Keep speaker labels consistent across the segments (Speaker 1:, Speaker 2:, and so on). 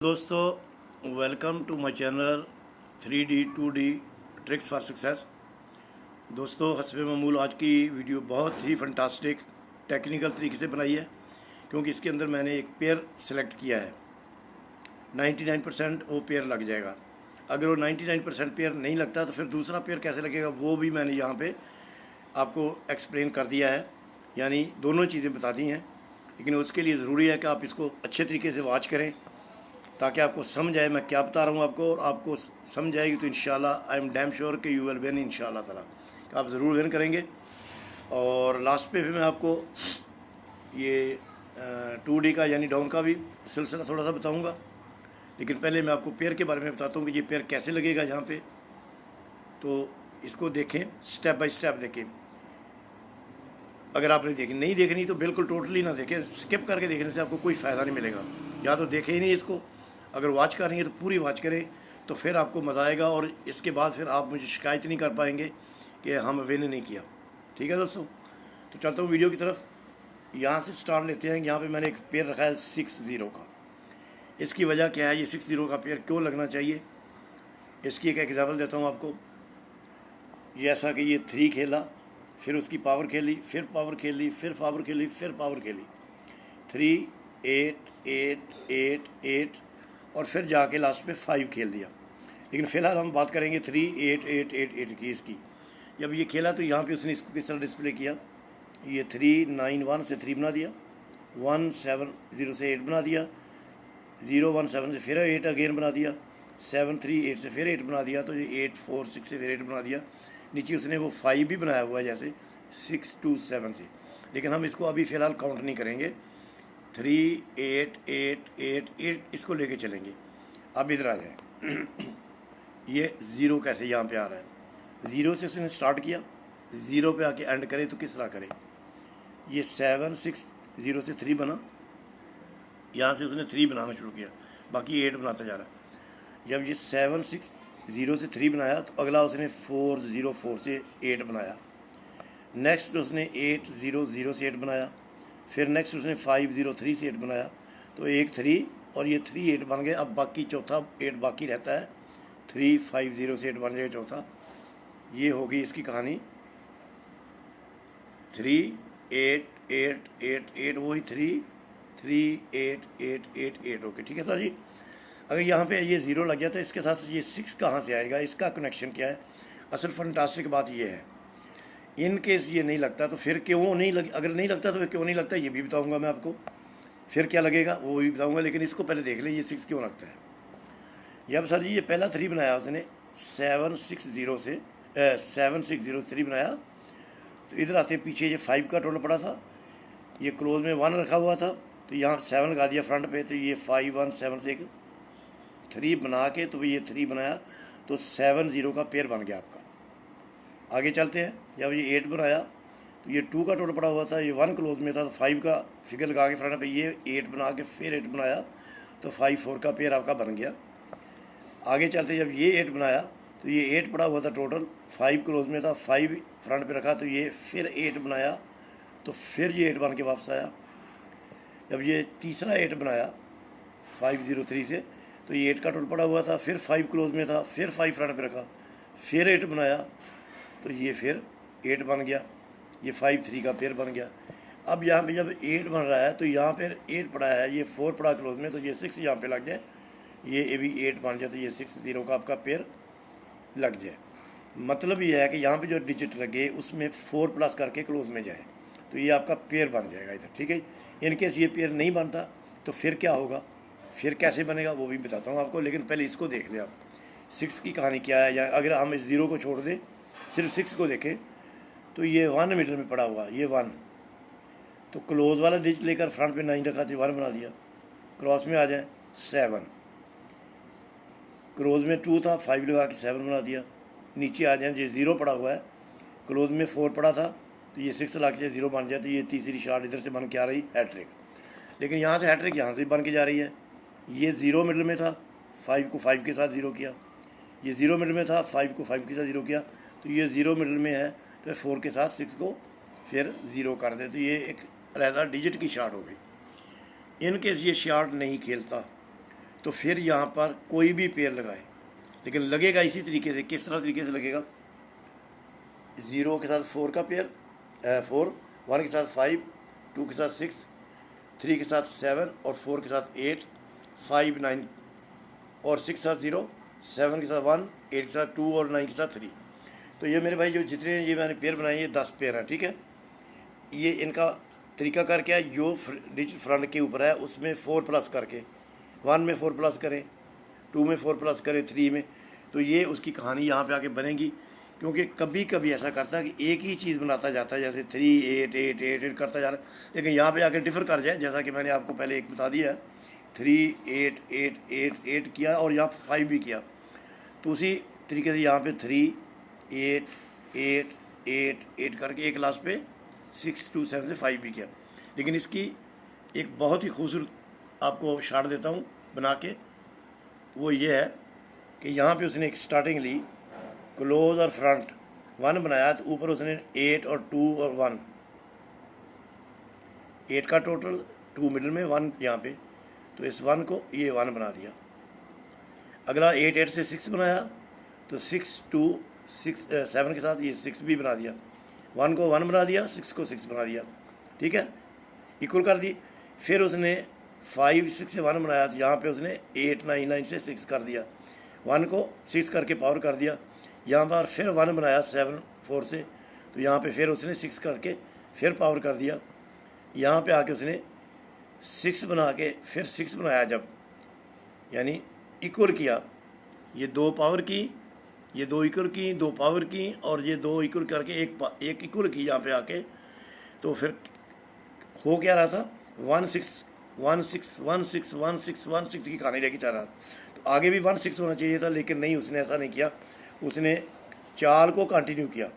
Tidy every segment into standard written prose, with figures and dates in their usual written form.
Speaker 1: दोस्तों, welcome to my channel 3D 2D tricks for success. दोस्तों, हस्बे मामूल आज की वीडियो बहुत ही फंटास्टिक टेक्निकल तरीके से बनाई है, क्योंकि इसके अंदर मैंने एक पेयर सेलेक्ट किया है। 99% वो पेयर लग जाएगा। अगर वो 99% पेयर नहीं लगता तो फिर दूसरा पेयर कैसे लगेगा वो भी मैंने यहाँ पे आपको एक्सप्लेन कर दिया है, यानी दोनों चीज़ें बता दी हैं। लेकिन उसके लिए ज़रूरी है कि आप इसको अच्छे तरीके से वॉच करें ताकि आपको समझ आए मैं क्या बता रहा हूँ आपको, और आपको समझ आएगी तो इंशाल्लाह आई एम डैम श्योर कि यू विल विन इंशाल्लाह ताला, कि आप ज़रूर विन करेंगे। और लास्ट पे भी मैं आपको ये 2D का यानी डाउन का भी सिलसिला थोड़ा सा बताऊँगा। लेकिन पहले मैं आपको पेयर के बारे में बताता हूँ कि ये पेयर कैसे लगेगा यहाँ पे। तो इसको देखें, स्टेप बाय स्टेप देखें। अगर आपने नहीं देखनी तो बिल्कुल टोटली ना देखें, स्किप करके देखने से आपको कोई फ़ायदा नहीं मिलेगा। या तो देखें ही नहीं इसको, अगर वॉच करनी है तो पूरी वॉच करें, तो फिर आपको मज़ा आएगा और इसके बाद फिर आप मुझे शिकायत नहीं कर पाएंगे कि हम विन नहीं किया। ठीक है दोस्तों, तो चलता हूँ वीडियो की तरफ। यहाँ से स्टार्ट लेते हैं। यहाँ पे मैंने एक पेयर रखा है 6-0 का। इसकी वजह क्या है, ये 6-0 का पेयर क्यों लगना चाहिए, इसकी एक एग्जाम्पल देता हूँ आपको। ये ऐसा कि ये 3 खेला, फिर उसकी पावर खेली, फिर पावर खेली, फिर पावर खेली, फिर पावर खेली, 3 8 8 8 8 और फिर जाके लास्ट पे 5 खेल दिया। लेकिन फ़िलहाल हम बात करेंगे 3 8 8 8 8 की। इसकी जब ये खेला तो यहाँ पे उसने इसको किस तरह डिस्प्ले किया, ये 3 9 1 से 3 बना दिया, 1 7 0 से 8 बना दिया, 0 1 7 से फिर 8 अगेन बना दिया, 7 3 8 से फिर 8 बना दिया, तो ये 8 4 6 से फिर 8 बना दिया। नीचे उसने वो 5 भी बनाया हुआ है जैसे 6 2 7 से। लेकिन हम इसको अभी फ़िलहाल काउंट नहीं करेंगे। 3 8 8 8 8 इसको लेके चलेंगे। अब इधर आ जाए। ये ज़ीरो कैसे यहाँ पे आ रहा है, ज़ीरो से उसने स्टार्ट किया, ज़ीरो पे आके एंड करे तो किस तरह करे। ये 7 6 0 से 3 बना, यहाँ से उसने 3 बनाना शुरू किया, बाकी 8 बनाता जा रहा है। जब ये 7 6 0 से 3 बनाया तो अगला उसने 4 0 4 से 8 बनाया। नेक्स्ट उसने 8 0 0 से 8 बनाया। फिर नेक्स्ट उसने 5 0 3 से 8 बनाया। तो एक 3 और ये 3 8 बन गए। अब बाकी चौथा 8 बाकी रहता है, 3 5 0 से 8 बन जाएगा चौथा। ये होगी इसकी कहानी। 3 8 8 8 8 वही 3 3 8 8 8 8 ओके, ठीक है सर जी। अगर यहाँ पे ये ज़ीरो लग गया तो इसके साथ ये 6 कहाँ से आएगा, इसका कनेक्शन क्या है। असल फंटास्टिक बात ये है, इन केस ये नहीं लगता तो फिर क्यों नहीं लग, अगर नहीं लगता तो फिर क्यों नहीं लगता ये भी बताऊंगा मैं आपको। फिर क्या लगेगा वो भी बताऊंगा, लेकिन इसको पहले देख लें ये 6 क्यों लगता है। ये अब सर जी ये पहला 3 बनाया उसने 7 6 0 से 7 6 0 3 बनाया। तो इधर आते हैं पीछे, ये 5 का टोटल पड़ा था, ये क्लोज में 1 रखा हुआ था, तो यहाँ 7 लगा दिया फ्रंट पे। तो ये 5 1 7 से एक 3 बना के तो ये 3 बनाया, तो 7 0 का पेयर बन गया आपका। आगे चलते हैं। जब ये 8 बनाया तो ये 2 का टोटल पड़ा हुआ था, ये 1 क्लोज में था, तो 5 का फिगर लगा के फ्रंट पे ये 8 बना के फिर 8 बनाया, तो 5 4 का पेयर आपका बन गया। आगे चलते जब ये 8 बनाया तो ये 8 पड़ा हुआ था टोटल, 5 क्लोज में था, 5 फ्रंट पे रखा, तो ये फिर 8 बनाया, तो फिर ये 8 बन के वापस आया। जब ये तीसरा 8 बनाया 5 0 3 से, तो ये 8 का टोटल पड़ा हुआ था, फिर 5 क्लोज में था, फिर 5 फ्रंट पे रखा, फिर 8 बनाया, तो ये फिर 8 बन गया, ये 5 3 का पेयर बन गया। अब यहाँ पे जब 8 बन रहा है तो यहाँ पे 8 पड़ा है, ये 4 पड़ा क्लोज में, तो ये 6 यहाँ पे लग जाए, ये भी 8 बन जाए, तो ये 6 0 का आपका पेयर लग जाए। मतलब ये है कि यहाँ पे जो डिजिट लगे उसमें 4 प्लस करके क्लोज में जाए, तो ये आपका पेयर बन जाएगा इधर। ठीक है, इनकेस ये पेयर नहीं बनता तो फिर क्या होगा, फिर कैसे बनेगा वो भी बताता हूँ आपको। लेकिन पहले इसको देख लें आप, 6 की कहानी क्या है। या अगर हम इस 0 को छोड़ दें, सिर्फ 6 को देखें, तो ये 1 मिडल में पड़ा हुआ, ये 1, तो क्लोज वाला डिजिट लेकर फ्रंट पे 9 रखा, तो 1 बना दिया। क्रॉस में आ जाए 7, क्लोज में 2 था, 5 लगा के 7 बना दिया। नीचे आ जाए, ये 0 पड़ा हुआ है, क्लोज में 4 पड़ा था, तो ये 6 लगा के 0 बन जाए, तो ये तीसरी शॉट इधर से बन के आ रही हैट्रिक। लेकिन यहाँ से हैट्रिक यहाँ से बन के जा रही है। ये 0 मिडल में था, 5 को 5 के साथ 0 किया, ये 0 मिडल में था, 5 को 5 के साथ 0 किया, तो ये 0 मिडल में है, तो 4 के साथ 6 को फिर 0 कर दे, तो ये एक अलहदा डिजिट की शॉट हो गई। इन केस ये शॉट नहीं खेलता तो फिर यहाँ पर कोई भी पेयर लगाए, लेकिन लगेगा इसी तरीके से। किस तरह तरीके से लगेगा? 0 के साथ 4 का पेयर, 4, 1 के साथ 5, 2 के साथ 6, 3 के साथ 7 और 4 के साथ 8, 5, 9 और 6 के साथ 0, 7 के साथ 1, 8 के साथ 2 और 9 के साथ 3। तो ये मेरे भाई जो जितने ये मैंने पेयर बनाए ये 10 पेयर हैं, ठीक है। ये इनका तरीकाकार क्या है? जो डिजिट फ्रंट के ऊपर है उसमें 4 प्लस करके, 1 में 4 प्लस करें, 2 में 4 प्लस करें, 3 में, तो ये उसकी कहानी यहाँ पे आके बनेगी। क्योंकि कभी कभी ऐसा करता है कि एक ही चीज़ बनाता जाता है, जैसे 3, 8, 8, 8, 8 करता जा रहा है, लेकिन यहाँ पे आके डिफ़र कर जाए, जैसा कि मैंने आपको पहले एक बता दिया है, 3, 8, 8, 8, 8 किया और यहाँ 5 भी किया। तो उसी तरीके से यहाँ पे 3, 8, 8, 8, 8 करके एक लास्ट पे 6, 2, 7 से 5 भी किया। लेकिन इसकी एक बहुत ही खूबसूरत आपको शार्ट देता हूँ बना के, वो ये है कि यहाँ पे उसने एक स्टार्टिंग ली, क्लोज और फ्रंट 1 बनाया, तो ऊपर उसने 8 और 2 और 1, 8 का टोटल, 2 मिडल में, 1 यहाँ पे, तो इस 1 को ये 1 बना दिया। अगला 8, 8 से 6 बनाया, तो 6, 2, 6, 7 के साथ ये 6 भी बना दिया, 1 को 1 बना दिया, 6 को 6 बना दिया, ठीक है, इक्वल कर दी। फिर उसने 5, 6 से 1 बनाया, तो यहाँ पे उसने 8, 9, 9 से 6 कर दिया, 1 को 6 करके पावर कर दिया। यहाँ पर फिर 1 बनाया 7, 4 से, तो यहाँ पे फिर उसने 6 करके फिर पावर कर दिया। यहाँ पे आके उसने 6 बना के फिर 6 बनाया, जब यानी इक्वल किया, ये 2 पावर की, ये 2 इक्वल की, 2 पावर की, और ये 2 इक्वल करके एक इक्वल की यहाँ पे आके। तो फिर हो क्या रहा था? 1, 6, 1, 6, 1, 6, 1, 6, 1, 6 की कहानी लेके चल रहा था। तो आगे भी 1, 6 होना चाहिए था, लेकिन नहीं, उसने ऐसा नहीं किया। उसने चाल को कंटिन्यू किया,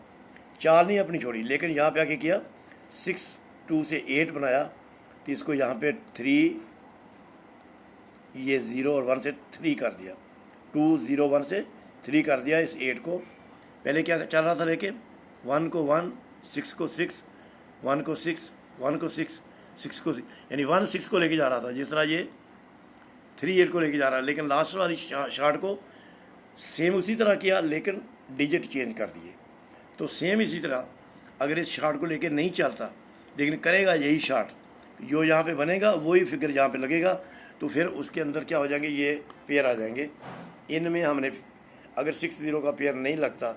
Speaker 1: चाल नहीं अपनी छोड़ी, लेकिन यहाँ पे आके किया 6, 2 से 8 बनाया, तो इसको यहाँ पे 3, ये 0 और 1 से 3 कर दिया, 2, 0, 1 से 3 कर दिया इस 8 को। पहले क्या चल रहा था? लेके 1 को 1, 6 को 6, 1 को 6, 1 को 6, 6 को 6, यानी 1, 6 को लेके जा रहा था, जिस तरह ये 3, 8 को लेके जा रहा है। लेकिन लास्ट वाली शार्ट को सेम उसी तरह किया, लेकिन डिजिट चेंज कर दिए। तो सेम इसी तरह अगर इस शार्ट को लेके नहीं चलता, लेकिन करेगा यही शार्ट, जो यहाँ पे बनेगा वही फिगर यहाँ पे लगेगा, तो फिर उसके अंदर क्या हो जाएंगे? ये पेयर आ जाएंगे। इनमें हमने अगर 6, 0 का पेयर नहीं लगता,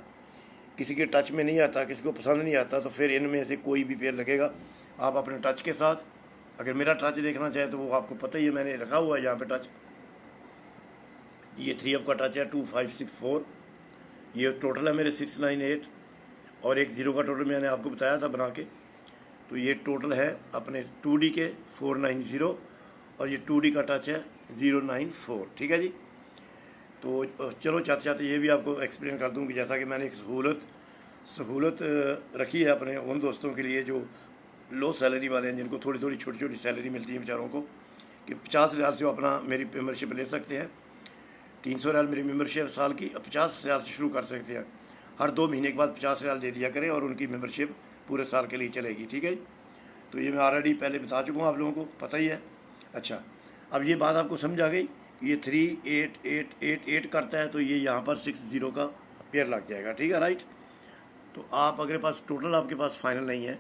Speaker 1: किसी के टच में नहीं आता, किसी को पसंद नहीं आता, तो फिर इनमें से कोई भी पेयर लगेगा। आप अपने टच के साथ, अगर मेरा टच देखना चाहें तो वो आपको पता ही है, मैंने रखा हुआ है यहाँ पे टच। ये 3 अप का टच है, 2, 5, 6, 4, ये टोटल है मेरे 6, 9, 8, और एक 0 का टोटल मैंने आपको बताया था बना के। तो ये टोटल है अपने 2D के 490, और ये 2D का टच है 094, ठीक है जी। तो चलो चाहते चाहते ये भी आपको एक्सप्लेन कर दूं कि जैसा कि मैंने एक सहूलत रखी है अपने उन दोस्तों के लिए जो लो सैलरी वाले हैं, जिनको थोड़ी थोड़ी छोटी छोटी सैलरी मिलती है बेचारों को, कि 50 रियाल से वो अपना मेरी मेम्बरशिप ले सकते हैं। 300 रियाल मेरी मेम्बरशिप साल की, 50 रियाल से शुरू कर सकते हैं। हर 2 महीने के बाद 50 रियाल दे दिया करें और उनकी मेम्बरशिप पूरे साल के लिए चलेगी, ठीक है। तो ये मैं ऑलरेडी पहले बता चुका हूँ, आप लोगों को पता ही है। अच्छा, अब ये बात आपको समझ आ गई कि ये 3, 8, 8, 8, 8 करता है, तो ये यहाँ पर 6, 0 का पेयर लग जाएगा, ठीक है, राइट। तो आप अगर पास टोटल आपके पास फाइनल नहीं है,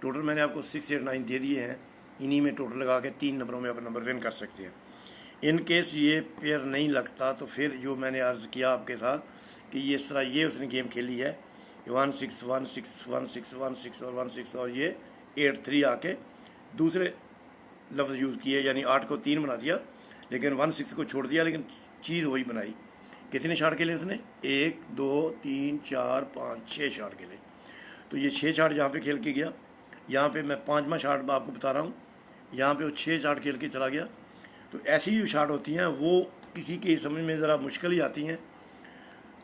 Speaker 1: टोटल मैंने आपको 6, 8, 9 दे दिए हैं, इन्हीं में टोटल लगा के 3 नंबरों में आप नंबर विन कर सकते हैं। इन केस ये पेयर नहीं लगता, तो फिर जो मैंने अर्ज़ किया आपके साथ कि ये इस तरह ये उसने गेम खेली है, 1, 6, 1, 6, 1, 6, 1, 6 और 1, 6, और ये 8, 3 आके दूसरे लफ्ज़ यूज़ किए, यानी 8 को 3 बना दिया, लेकिन 1, 6 को छोड़ दिया, लेकिन चीज़ वही बनाई। कितने शार्ट खेले उसने? 1, 2, 3, 4, 5, 6 शार्ट खेले। तो ये 6 शार्ट यहाँ पे खेल के गया। यहाँ पे मैं 5वां शार्ट आपको बता रहा हूँ, यहाँ पे वो 6 शार्ट खेल के चला गया। तो ऐसी जो शार्ट होती हैं वो किसी के समझ में ज़रा मुश्किल ही आती हैं,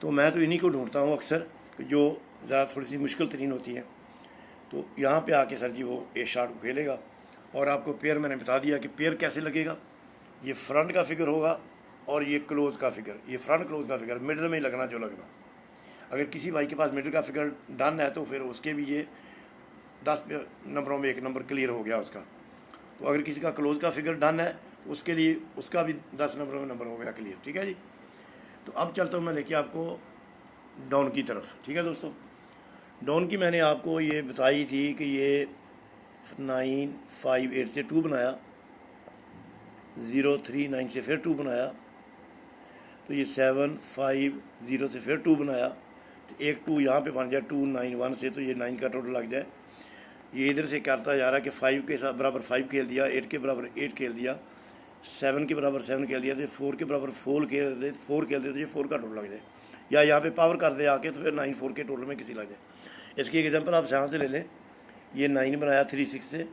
Speaker 1: तो मैं तो इन्हीं को ढूंढता हूँ अक्सर, जो ज़रा थोड़ी सी मुश्किल तरीन होती हैं। तो यहाँ पे आके सर जी वो एक शार्ट को खेलेगा, और आपको पेयर मैंने बता दिया कि पेयर कैसे लगेगा। ये फ्रंट का फिगर होगा और ये क्लोज़ का फिगर, ये फ्रंट क्लोज़ का फिगर मिडल में लगना जो लगना। अगर किसी भाई के पास मिडल का फिगर डन है तो फिर उसके भी ये 10 नंबरों में 1 नंबर क्लियर हो गया उसका। तो अगर किसी का क्लोज़ का फिगर डन है उसके लिए उसका भी 10 नंबर में नंबर हो गया क्लियर। ठीक है जी। तो अब चलता हूँ मैं लेके आपको डाउन की तरफ। ठीक है दोस्तों, डाउन की मैंने आपको ये बताई थी कि ये 958 से 2 बनाया, 039 से फिर 2 बनाया, तो ये 750 से फिर 2 बनाया, तो एक 2 यहाँ पे बन जाए 291 से, तो ये 9 का टोटल लग जाए। ये इधर से करता जा रहा है कि 5 के साथ बराबर 5 खेल दिया, 8 के बराबर 8 खेल दिया, 7 के बराबर 7 खेल दिया, तो 4 के बराबर 4 खेल दे, 4 खेल दे तो ये 4 का टोटल लग जाए, या यहाँ पे पावर कर दे आके तो फिर 9 4 के टोटल में किसी लग जाए। इसकी एग्जांपल आप यहाँ से ले लें, ये 9 बनाया 3 6 से,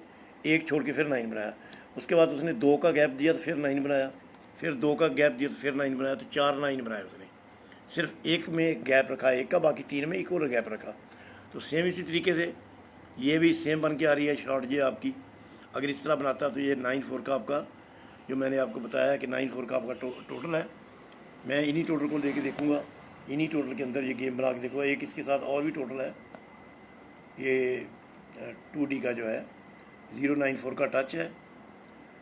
Speaker 1: एक छोड़ के फिर 9 बनाया, उसके बाद उसने 2 का गैप दिया तो फिर 9 बनाया, फिर 2 का गैप दिया तो फिर 9 बनाया, तो 4 9 बनाया उसने। सिर्फ एक में गैप रखा एक का, बाकी 3 में एक और गैप रखा। तो सेम इसी तरीके से ये भी सेम बन के आ रही है शॉर्ट ये आपकी। अगर इस तरह बनाता तो ये 9 4 का आपका, जो मैंने आपको बताया है कि 9 4 का आपका टोटल है। मैं इन्हीं टोटल को लेके देखूँगा, इन्हीं टोटल के अंदर ये गेम बना के देखूँगा। एक इसके साथ और भी टोटल है, ये 2D का जो है 094 का टच है,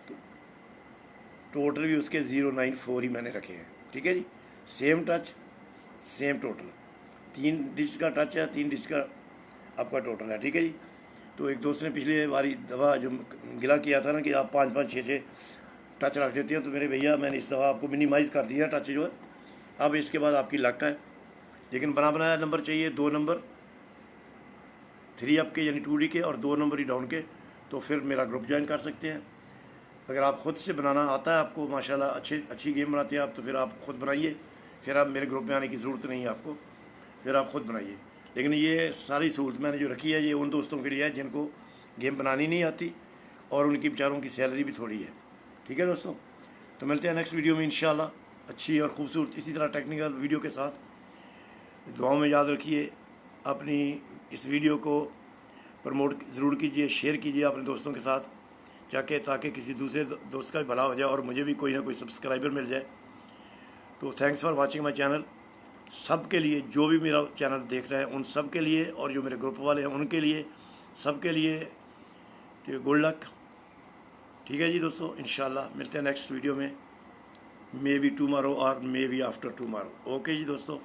Speaker 1: तो टोटल भी उसके 094 ही मैंने रखे हैं। ठीक है जी, same touch same total, 3 digit का टच है, 3 डिजिट का आपका टोटल है। ठीक है जी। तो एक दोस्त ने पिछले बारी दफ़ा जो गिला किया था ना कि आप 5 5 6 6 टच रख देते हैं, तो मेरे भैया मैंने इस दफ़ा आपको मिनिमाइज़ कर दिया टच जो है। अब इसके बाद आपकी लक है, लेकिन बना बनाया नंबर चाहिए, 2 नंबर 3 अप के यानी 2D के और 2 नंबर ही डाउन के, तो फिर मेरा ग्रुप ज्वाइन कर सकते हैं। अगर आप ख़ुद से बनाना आता है आपको, माशाल्लाह अच्छी गेम बनाते हैं आप, तो फिर आप ख़ुद बनाइए, फिर आप मेरे ग्रुप में आने की ज़रूरत नहीं है आपको, फिर आप ख़ुद बनाइए। लेकिन ये सारी सहूलत मैंने जो रखी है ये उन दोस्तों के लिए है जिनको गेम बनानी नहीं आती और उनकी बेचारों की सैलरी भी थोड़ी है। ठीक है दोस्तों, तो मिलते हैं नेक्स्ट वीडियो में इंशाल्लाह अच्छी और ख़ूबसूरत इसी तरह टेक्निकल वीडियो के साथ। दुआओं में याद रखिए, अपनी इस वीडियो को प्रमोट ज़रूर कीजिए, शेयर कीजिए अपने दोस्तों के साथ जाके, ताकि किसी दूसरे दोस्त का भी भला हो जाए और मुझे भी कोई ना कोई सब्सक्राइबर मिल जाए। तो thanks for watching my channel. सब के लिए, जो भी मेरा चैनल देख रहे हैं उन सब के लिए, और जो मेरे ग्रुप वाले हैं उनके लिए, सब के लिए तो गुड लक। ठीक है जी दोस्तों, इंशाल्लाह मिलते हैं नेक्स्ट वीडियो में, मे बी टुमारो और maybe after tomorrow. Okay जी दोस्तों।